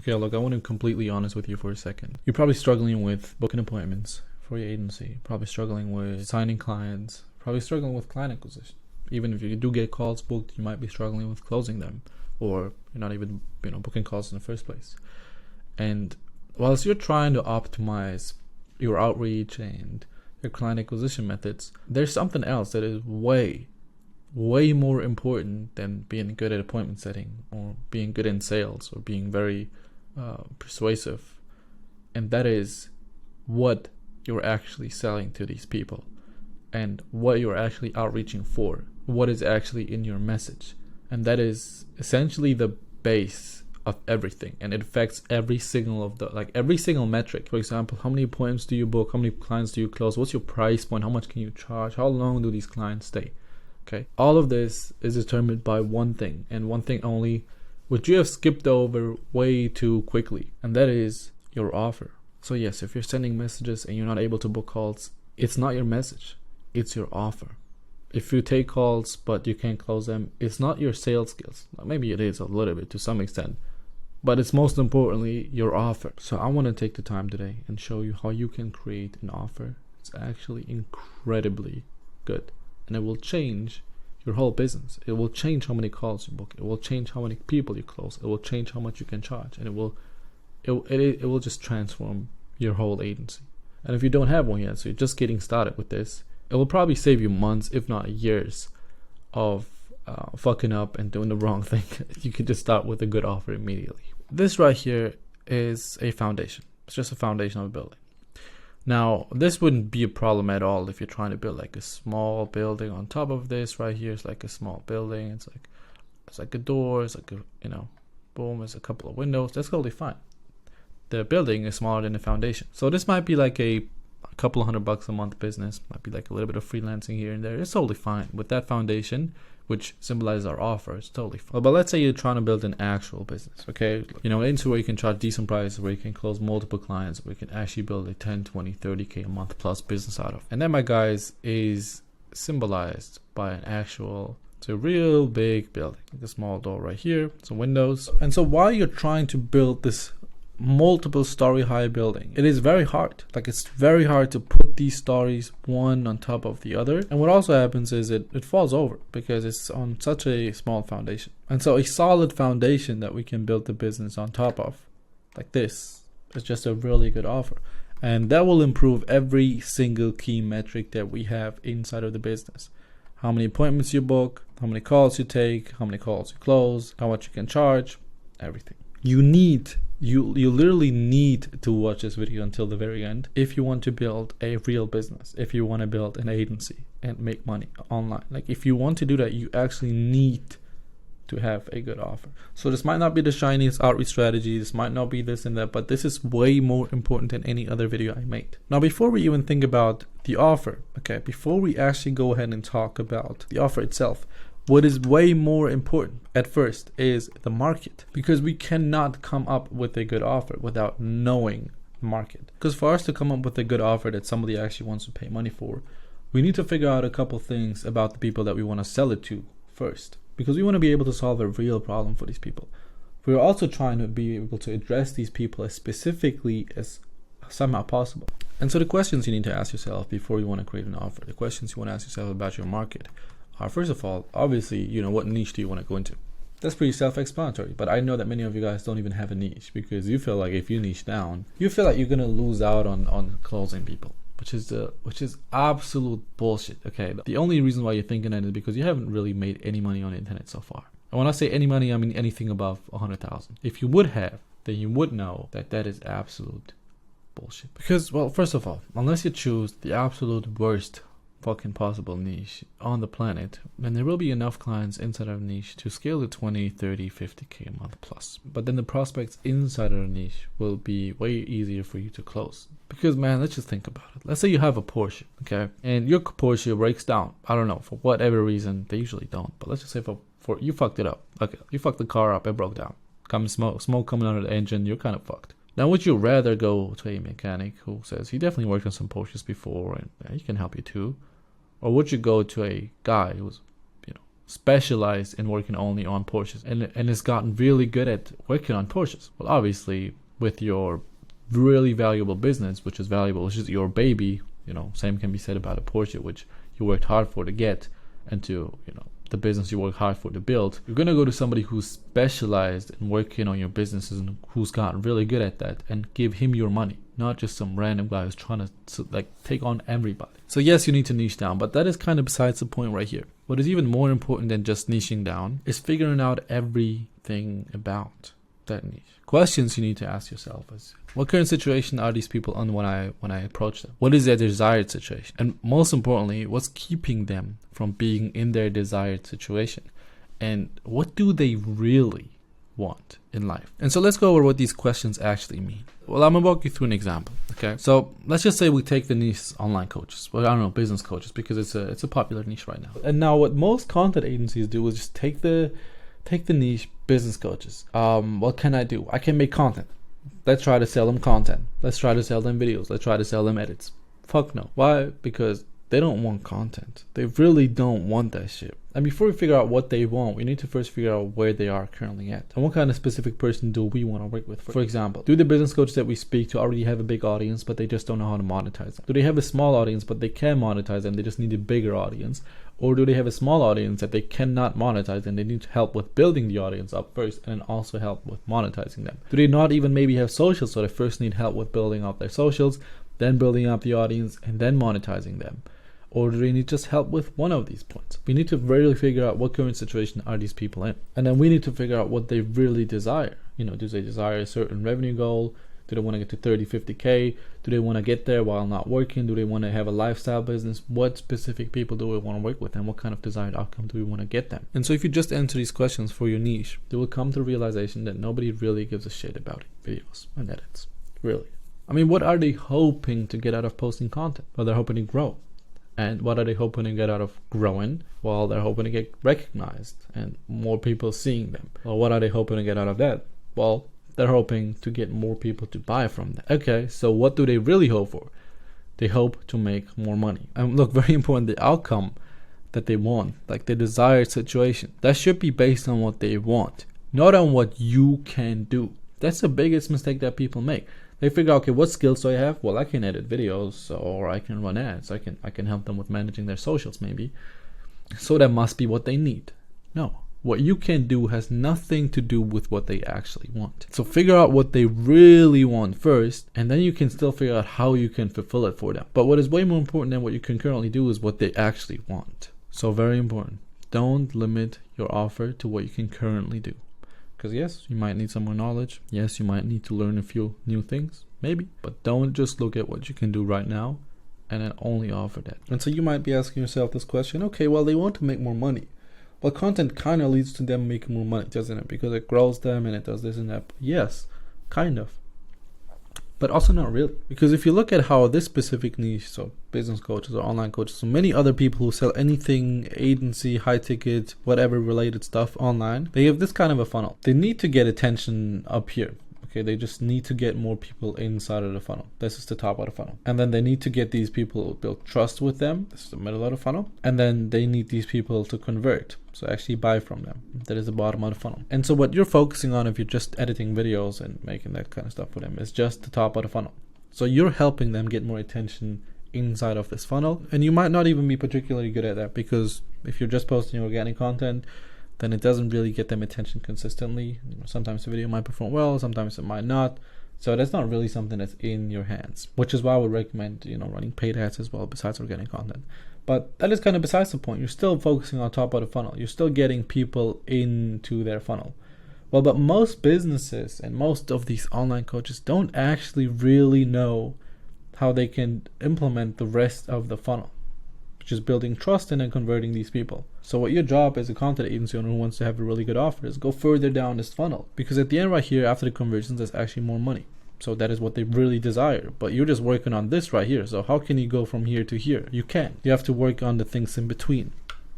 Okay, look, I want to be completely honest with you for a second. You're probably struggling with booking appointments for your agency, probably struggling with signing clients, probably struggling with client acquisition. Even if you do get calls booked, you might be struggling with closing them, or you're not even, booking calls in the first place. And whilst you're trying to optimize your outreach and your client acquisition methods, there's something else that is way more important than being good at appointment setting or being good in sales or being very persuasive. And that is what you're actually selling to these people and what you're actually outreaching for, what is actually in your message. And that is essentially the base of everything, and it affects every single metric. For example, how many appointments do you book, how many clients do you close, what's your price point, how much can you charge, how long do these clients stay. Okay, all of this is determined by one thing, and one thing only, which you have skipped over way too quickly, and that is your offer. So yes, if you're sending messages and you're not able to book calls, it's not your message, it's your offer. If you take calls but you can't close them, it's not your sales skills. Maybe it is a little bit to some extent, but it's most importantly your offer. So I want to take the time today and show you how you can create an offer. It's actually incredibly good, and it will change your whole business. It will change how many calls you book. It will change how many people you close. It will change how much you can charge, and it will just transform your whole agency. And if you don't have one yet, so you're just getting started with this, it will probably save you months, if not years, of fucking up and doing the wrong thing. You can just start with a good offer immediately. This right here is a foundation. It's just a foundation of a building. Now, this wouldn't be a problem at all if you're trying to build like a small building on top of this. Right here is like a small building. It's like a door. It's like boom. There's a couple of windows. That's totally fine. The building is smaller than the foundation, so this might be like a couple of $100 a month business. Might be like a little bit of freelancing here and there. It's totally fine with that foundation, which symbolizes our offer. It's totally fine. But let's say you're trying to build an actual business, okay? Into where you can charge decent prices, where you can close multiple clients, where you can actually build a 10, 20, 30K a month plus business out of. And that, my guys, is symbolized by it's a real big building. Like a small door right here, some windows. And so while you're trying to build this multiple story high building, it is very hard. It's very hard to put these stories one on top of the other. And what also happens is it falls over because it's on such a small foundation. And so a solid foundation that we can build the business on top of, like this, is just a really good offer. And that will improve every single key metric that we have inside of the business. How many appointments you book, how many calls you take, how many calls you close, how much you can charge, everything. You literally need to watch this video until the very end if you want to build a real business, if you want to build an agency and make money online. If you want to do that, you actually need to have a good offer. So this might not be the shiniest outreach strategy, this might not be this and that, but this is way more important than any other video I made. Now, before we even think about the offer, okay, before we actually go ahead and talk about the offer itself, what is way more important at first is the market, because we cannot come up with a good offer without knowing the market. Because for us to come up with a good offer that somebody actually wants to pay money for, we need to figure out a couple things about the people that we want to sell it to first, because we want to be able to solve a real problem for these people. We're also trying to be able to address these people as specifically as somehow possible. And so the questions you need to ask yourself before you want to create an offer, the questions you want to ask yourself about your market, first of all, obviously, what niche do you want to go into? That's pretty self-explanatory, but I know that many of you guys don't even have a niche because you feel like if you niche down, you feel like you're gonna lose out on closing people, which is absolute bullshit. Okay, the only reason why you're thinking that is because you haven't really made any money on the internet so far. And when I say any money, I mean anything above 100,000. If you would have, then you would know that that is absolute bullshit. Because, well, first of all, unless you choose the absolute worst fucking possible niche on the planet, then there will be enough clients inside our niche to scale to 20, 30, 50K a month plus. But then the prospects inside our niche will be way easier for you to close. Because, man, let's just think about it. Let's say you have a Porsche, okay? And your Porsche breaks down. I don't know, for whatever reason. They usually don't. But let's just say for you fucked it up. Okay, you fucked the car up, it broke down. Comes smoke coming out of the engine, you're kind of fucked. Now, would you rather go to a mechanic who says he definitely worked on some Porsches before and he can help you too? Or would you go to a guy who's, specialized in working only on Porsches and has gotten really good at working on Porsches. Well, obviously, with your really valuable business, which is valuable, which is your baby, same can be said about a Porsche, which you worked hard for to get, and to, the business you work hard for to build. You're going to go to somebody who's specialized in working on your businesses and who's gotten really good at that, and give him your money, not just some random guy who's trying to take on everybody. So yes, you need to niche down, but that is kind of besides the point right here. What is even more important than just niching down is figuring out everything about that niche. Questions you need to ask yourself is, what current situation are these people on when I approach them? What is their desired situation? And most importantly, what's keeping them from being in their desired situation? And what do they really want in life? And so let's go over what these questions actually mean. Well, I'm gonna walk you through an example. Okay, so let's just say we take the niche online coaches, well, I don't know, business coaches, because it's a popular niche right now. And now what most content agencies do is just take the niche business coaches. What can I do? I can make content. Let's try to sell them content. Let's try to sell them videos. Let's try to sell them edits. Fuck no. Why? Because they don't want content. They really don't want that shit. And before we figure out what they want, we need to first figure out where they are currently at. And what kind of specific person do we want to work with? For example, do the business coaches that we speak to already have a big audience, but they just don't know how to monetize them? Do they have a small audience, but they can monetize them, they just need a bigger audience? Or do they have a small audience that they cannot monetize and they need help with building the audience up first and also help with monetizing them? Do they not even maybe have socials, so they first need help with building up their socials, then building up the audience, and then monetizing them? Or do they need just help with one of these points? We need to really figure out what current situation are these people in. And then we need to figure out what they really desire. Do they desire a certain revenue goal? Do they want to get to 30, 50K? Do they want to get there while not working? Do they want to have a lifestyle business? What specific people do we want to work with? And what kind of desired outcome do we want to get them? And so if you just answer these questions for your niche, you will come to the realization that nobody really gives a shit about videos and edits. Really. I mean, what are they hoping to get out of posting content? Well, they're hoping to grow. And what are they hoping to get out of growing? Well, they're hoping to get recognized and more people seeing them. Well, what are they hoping to get out of that? Well, they're hoping to get more people to buy from them. Okay, so what do they really hope for? They hope to make more money. And look, very important, the outcome that they want, like the desired situation, that should be based on what they want, not on what you can do. That's the biggest mistake that people make. They figure, okay, what skills do I have? Well, I can edit videos, or I can run ads. I can help them with managing their socials maybe. So that must be what they need. No. What you can do has nothing to do with what they actually want. So figure out what they really want first, and then you can still figure out how you can fulfill it for them. But what is way more important than what you can currently do is what they actually want. So very important. Don't limit your offer to what you can currently do. Because yes, you might need some more knowledge. Yes, you might need to learn a few new things, maybe. But don't just look at what you can do right now and then only offer that. And so you might be asking yourself this question, okay, well, they want to make more money. Well, content kind of leads to them making more money, doesn't it? Because it grows them and it does this and that. Yes, kind of. But also not really. Because if you look at how this specific niche, so business coaches or online coaches, so many other people who sell anything, agency, high ticket, whatever related stuff online, they have this kind of a funnel. They need to get attention up here. Okay, they just need to get more people inside of the funnel. This is the top of the funnel. And then they need to get these people, build trust with them. This is the middle of the funnel. And then they need these people to convert. So actually buy from them. That is the bottom of the funnel. And so what you're focusing on if you're just editing videos and making that kind of stuff for them is just the top of the funnel. So you're helping them get more attention inside of this funnel. And you might not even be particularly good at that, because if you're just posting organic content, then it doesn't really get them attention consistently. Sometimes the video might perform well, sometimes it might not. So that's not really something that's in your hands, which is why I would recommend, running paid ads as well besides organic content. But that is kind of besides the point. You're still focusing on top of the funnel. You're still getting people into their funnel. Well, but most businesses and most of these online coaches don't actually really know how they can implement the rest of the funnel, which is building trust and then converting these people. So what your job as a content agency owner who wants to have a really good offer is go further down this funnel. Because at the end right here, after the conversions, there's actually more money. So that is what they really desire. But you're just working on this right here. So how can you go from here to here? You can't. You have to work on the things in between.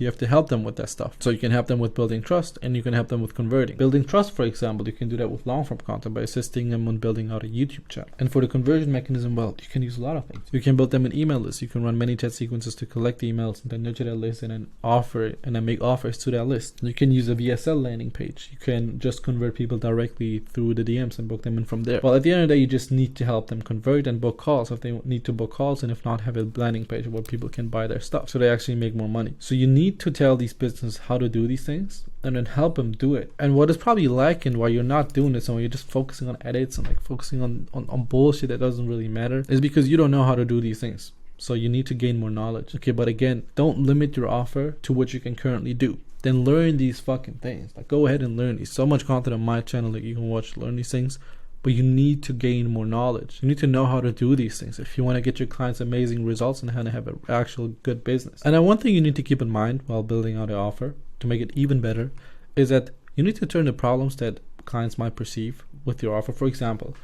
You have to help them with that stuff. So you can help them with building trust, and you can help them with converting. Building trust, for example, you can do that with long form content by assisting them on building out a YouTube channel. And for the conversion mechanism, well, you can use a lot of things. You can build them an email list. You can run many chat sequences to collect emails and then nurture that list and then offer and then make offers to that list. You can use a VSL landing page. You can just convert people directly through the DMs and book them in from there. Well, at the end of the day, you just need to help them convert and book calls if they need to book calls, and if not, have a landing page where people can buy their stuff so they actually make more money. So you need to tell these businesses how to do these things and then help them do it. And what is probably lacking while you're not doing this and when you're just focusing on edits and like focusing on bullshit that doesn't really matter is because you don't know how to do these things. So you need to gain more knowledge. Okay, but again, don't limit your offer to what you can currently do. Then learn these fucking things. Like, go ahead and learn these. So much content on my channel that you can watch, learn these things. But you need to gain more knowledge. You need to know how to do these things if you want to get your clients amazing results and how to have an actual good business. And then one thing you need to keep in mind while building out an offer to make it even better is that you need to turn the problems that clients might perceive with your offer. For example,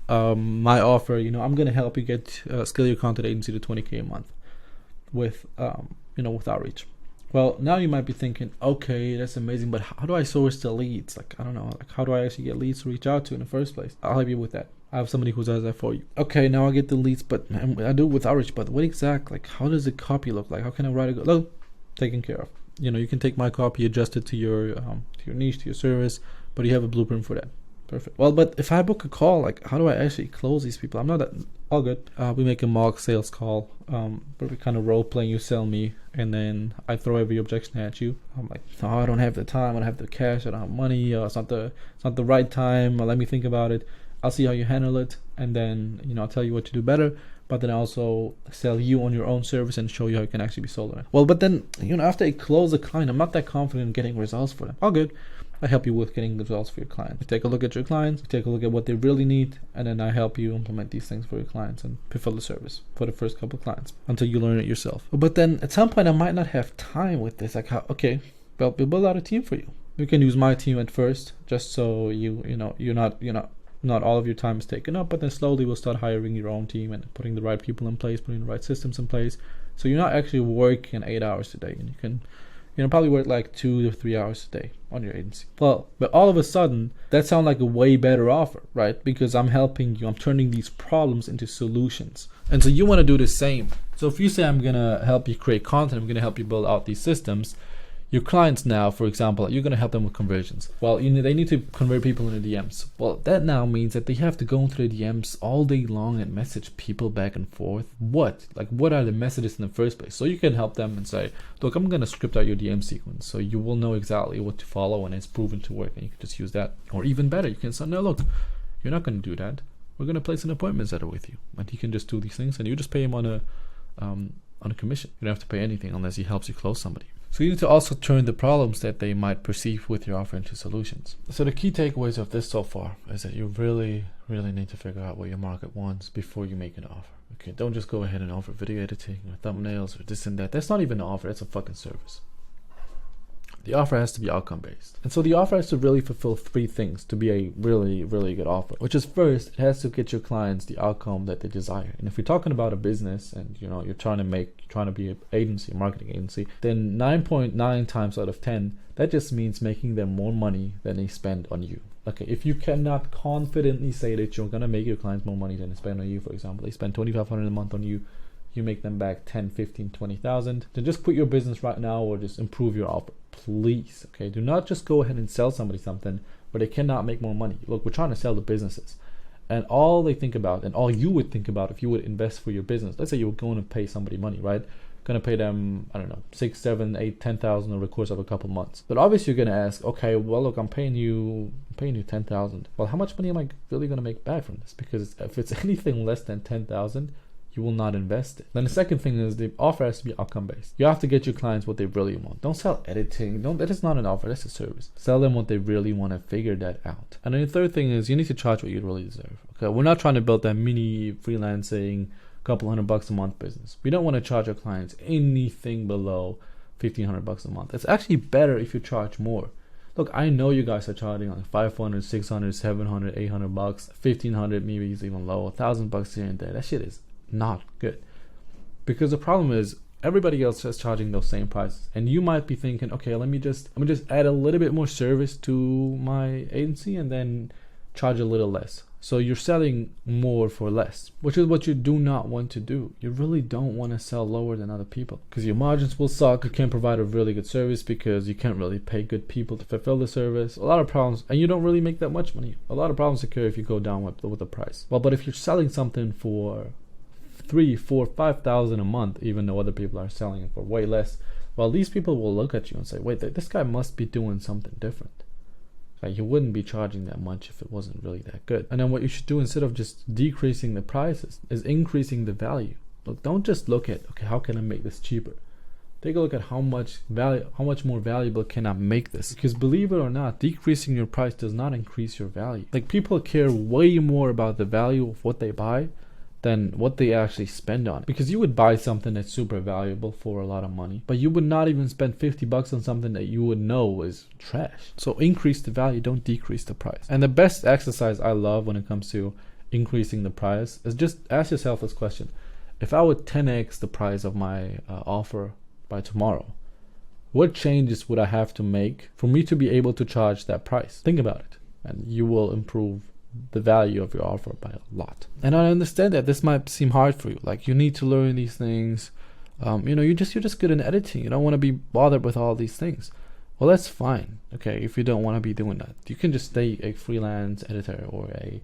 my offer, I'm going to help you get scale your content agency to 20K a month with, with outreach. Well, now you might be thinking, okay, that's amazing, but how do I source the leads? Like, I don't know, like how do I actually get leads to reach out to in the first place? I'll help you with that. I have somebody who does that for you. Okay, now I get the leads, but I do it with outreach, but what exact, like how does the copy look like? How can I write it? Look, taken care of. You can take my copy, adjust it to your niche, to your service, but you have a blueprint for that. Perfect. Well, but if I book a call, like how do I actually close these people? I'm not that all good. We make a mock sales call, but we kind of role play. You sell me, and then I throw every objection at you. I'm like, no, I don't have the time. I don't have the cash. I don't have money. It's not the right time. Let me think about it. I'll see how you handle it, and then I'll tell you what to do better. But then I also sell you on your own service and show you how it can actually be sold on it. Well, but then after I close the client, I'm not that confident in getting results for them. All good. I help you with getting the results for your clients. You take a look at your clients, you take a look at what they really need, and then I help you implement these things for your clients and fulfill the service for the first couple of clients until you learn it yourself. But then at some point I might not have time with this. Like, okay, well, we'll build out a team for you. You can use my team at first, just so not all of your time is taken up, but then slowly we'll start hiring your own team and putting the right people in place, putting the right systems in place. So you're not actually working 8 hours a day, and you can probably work like 2 to 3 hours a day on your agency. Well, but all of a sudden, that sounds like a way better offer, right? Because I'm helping you. I'm turning these problems into solutions. And so you want to do the same. So if you say I'm going to help you create content, I'm going to help you build out these systems, your clients now, for example, you're going to help them with conversions. Well, they need to convert people in the DMs. Well, that now means that they have to go into the DMs all day long and message people back and forth. What are the messages in the first place? So you can help them and say, look, I'm going to script out your DM sequence so you will know exactly what to follow and it's proven to work, and you can just use that. Or even better, you can say, no, look, you're not going to do that. We're going to place an appointment setter with you, and he can just do these things, and you just pay him on a commission. You don't have to pay anything unless he helps you close somebody. So you need to also turn the problems that they might perceive with your offer into solutions. So the key takeaways of this so far is that you really, really need to figure out what your market wants before you make an offer. Okay, don't just go ahead and offer video editing or thumbnails or this and that. That's not even an offer, that's a fucking service. The offer has to be outcome based. And so the offer has to really fulfill 3 things to be a really, really good offer. Which is, first, it has to get your clients the outcome that they desire. And if you're talking about a business and you're trying to be an agency, a marketing agency, then 9.9 times out of 10, that just means making them more money than they spend on you. Okay, if you cannot confidently say that you're gonna make your clients more money than they spend on you, for example, they spend $2,500 a month on you, you make them back 10, 15, 20,000, then just quit your business right now or just improve your offer, please. Okay, do not just go ahead and sell somebody something where they cannot make more money. Look, we're trying to sell to businesses, and all they think about, and all you would think about if you would invest for your business, let's say you were going to pay somebody money, right? Going to pay them, I don't know, 6, 7, 8, 10,000 over the course of a couple months. But obviously you're going to ask, okay, well, look, I'm paying you 10,000. Well, how much money am I really going to make back from this? Because if it's anything less than 10,000, you will not invest it. Then the second thing is the offer has to be outcome based. You have to get your clients what they really want. Don't sell editing. That is not an offer, that's a service. Sell them what they really want and figure that out. And then the third thing is you need to charge what you really deserve. Okay, we're not trying to build that mini freelancing couple $100 a month business. We don't want to charge our clients anything below $1,500 a month. It's actually better if you charge more. Look, I know you guys are charging like 500, 600, 700, $800, 1,500, maybe it's even low, $1,000 here and there. That shit is not good. Because the problem is everybody else is charging those same prices, and you might be thinking, okay, let me just add a little bit more service to my agency and then charge a little less. So you're selling more for less, which is what you do not want to do. You really don't want to sell lower than other people, because your margins will suck. You can't provide a really good service because you can't really pay good people to fulfill the service. A lot of problems, and you don't really make that much money. A lot of problems occur if you go down with the price. Well, but if you're selling something for 3, 4, 5,000 a month, even though other people are selling it for way less, well, these people will look at you and say, wait, this guy must be doing something different. Like, you wouldn't be charging that much if it wasn't really that good. And then what you should do, instead of just decreasing the prices, is increasing the value. Look, don't just look at, okay, how can I make this cheaper? Take a look at how much more valuable can I make this? Because believe it or not, decreasing your price does not increase your value. Like, people care way more about the value of what they buy than what they actually spend on it. Because you would buy something that's super valuable for a lot of money, but you would not even spend $50 on something that you would know is trash. So increase the value, don't decrease the price. And the best exercise I love when it comes to increasing the price is just ask yourself this question: if I would 10x the price of my offer by tomorrow, what changes would I have to make for me to be able to charge that price? Think about it, and you will improve the value of your offer by a lot. And I understand that this might seem hard for you. Like, you need to learn these things. You're just good in editing. You don't want to be bothered with all these things. Well, that's fine. Okay, if you don't want to be doing that, you can just stay a freelance editor or a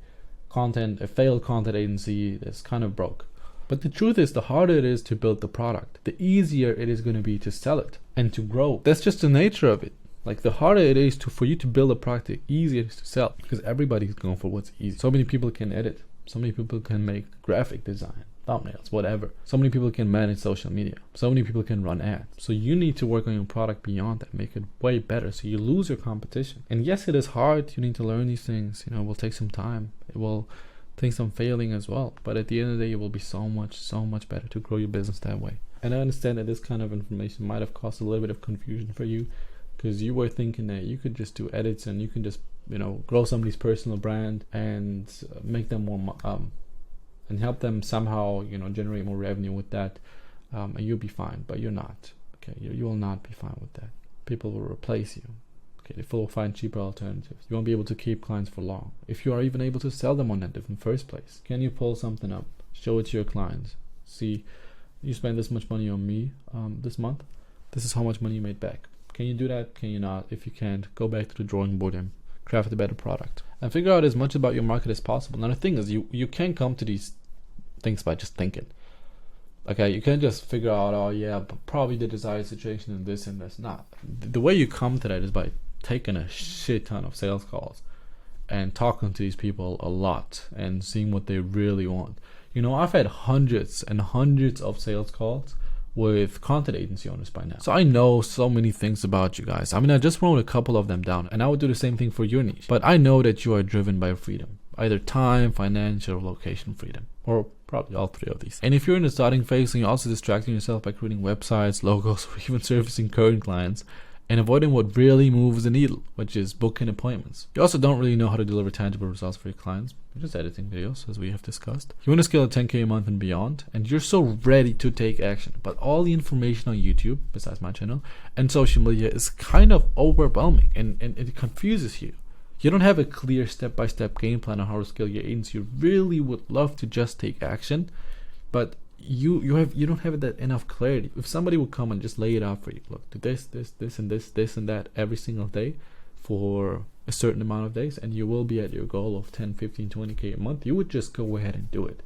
failed content agency that's kind of broke. But the truth is, the harder it is to build the product, the easier it is going to be to sell it and to grow. That's just the nature of it. Like, the harder it is for you to build a product, the easier it is to sell, because everybody's going for what's easy. So many people can edit. So many people can make graphic design, thumbnails, whatever. So many people can manage social media. So many people can run ads. So you need to work on your product beyond that, make it way better so you lose your competition. And yes, it is hard. You need to learn these things. It will take some time. It will take some failing as well. But at the end of the day, it will be so much better to grow your business that way. And I understand that this kind of information might have caused a little bit of confusion for you, because you were thinking that you could just do edits and you can just grow somebody's personal brand and make them more and help them somehow generate more revenue with that, and you'll be fine. But you're not. Okay, you will not be fine with that. People will replace you. Okay, they will find cheaper alternatives. You won't be able to keep clients for long if you are even able to sell them on that in the first place. Can you pull something up, show it to your clients, see, you spend this much money on me this month, this is how much money you made back. Can you do that? Can you not? If you can't, go back to the drawing board and craft a better product. And figure out as much about your market as possible. Now, the thing is, you can't come to these things by just thinking. Okay, you can't just figure out, oh yeah, probably the desired situation and this and this. Not. The way you come to that is by taking a shit ton of sales calls and talking to these people a lot and seeing what they really want. I've had hundreds and hundreds of sales calls with content agency owners by now. So I know so many things about you guys. I just wrote a couple of them down, and I would do the same thing for your niche. But I know that you are driven by freedom, either time, financial, or location freedom, or probably all three of these. And if you're in the starting phase and you're also distracting yourself by creating websites, logos, or even servicing current clients, and avoiding what really moves the needle, which is booking appointments. You also don't really know how to deliver tangible results for your clients. You're just editing videos, as we have discussed. You want to scale to 10K a month and beyond, and you're so ready to take action. But all the information on YouTube, besides my channel, and social media is kind of overwhelming, and it confuses you. You don't have a clear step-by-step game plan on how to scale your agency. You really would love to just take action, but you don't have that enough clarity. If somebody would come and just lay it out for you, look, do this and this and that every single day for a certain amount of days, and you will be at your goal of 10, 15, 20K a month, you would just go ahead and do it.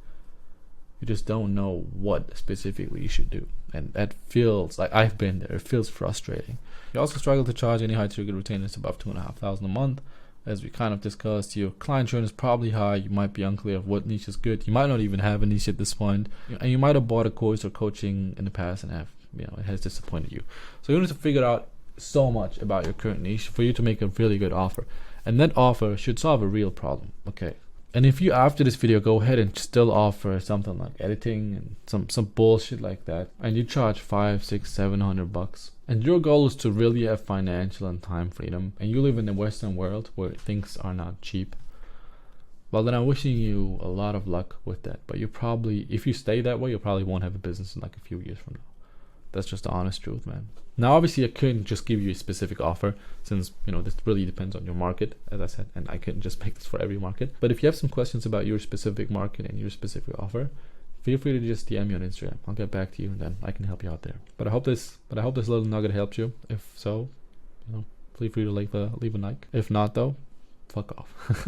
You just don't know what specifically you should do, and that feels like, I've been there, it feels frustrating. You also struggle to charge any high ticket retainers above $2,500 a month. As we kind of discussed, your client churn is probably high. You might be unclear of what niche is good. You might not even have a niche at this point, and you might have bought a course or coaching in the past and it has disappointed you. So you need to figure out so much about your current niche for you to make a really good offer, and that offer should solve a real problem. Okay. And if you, after this video, go ahead and still offer something like editing and some bullshit like that, and you charge $500, $600, $700, and your goal is to really have financial and time freedom, and you live in the Western world where things are not cheap, well, then I'm wishing you a lot of luck with that. But you probably, if you stay that way, you probably won't have a business in like a few years from now. That's just the honest truth, man. Now, obviously, I couldn't just give you a specific offer since, this really depends on your market, as I said, and I couldn't just make this for every market. But if you have some questions about your specific market and your specific offer, feel free to just DM me on Instagram. I'll get back to you and then I can help you out there. But I hope this little nugget helped you. If so, feel free to leave a like. If not, though, fuck off.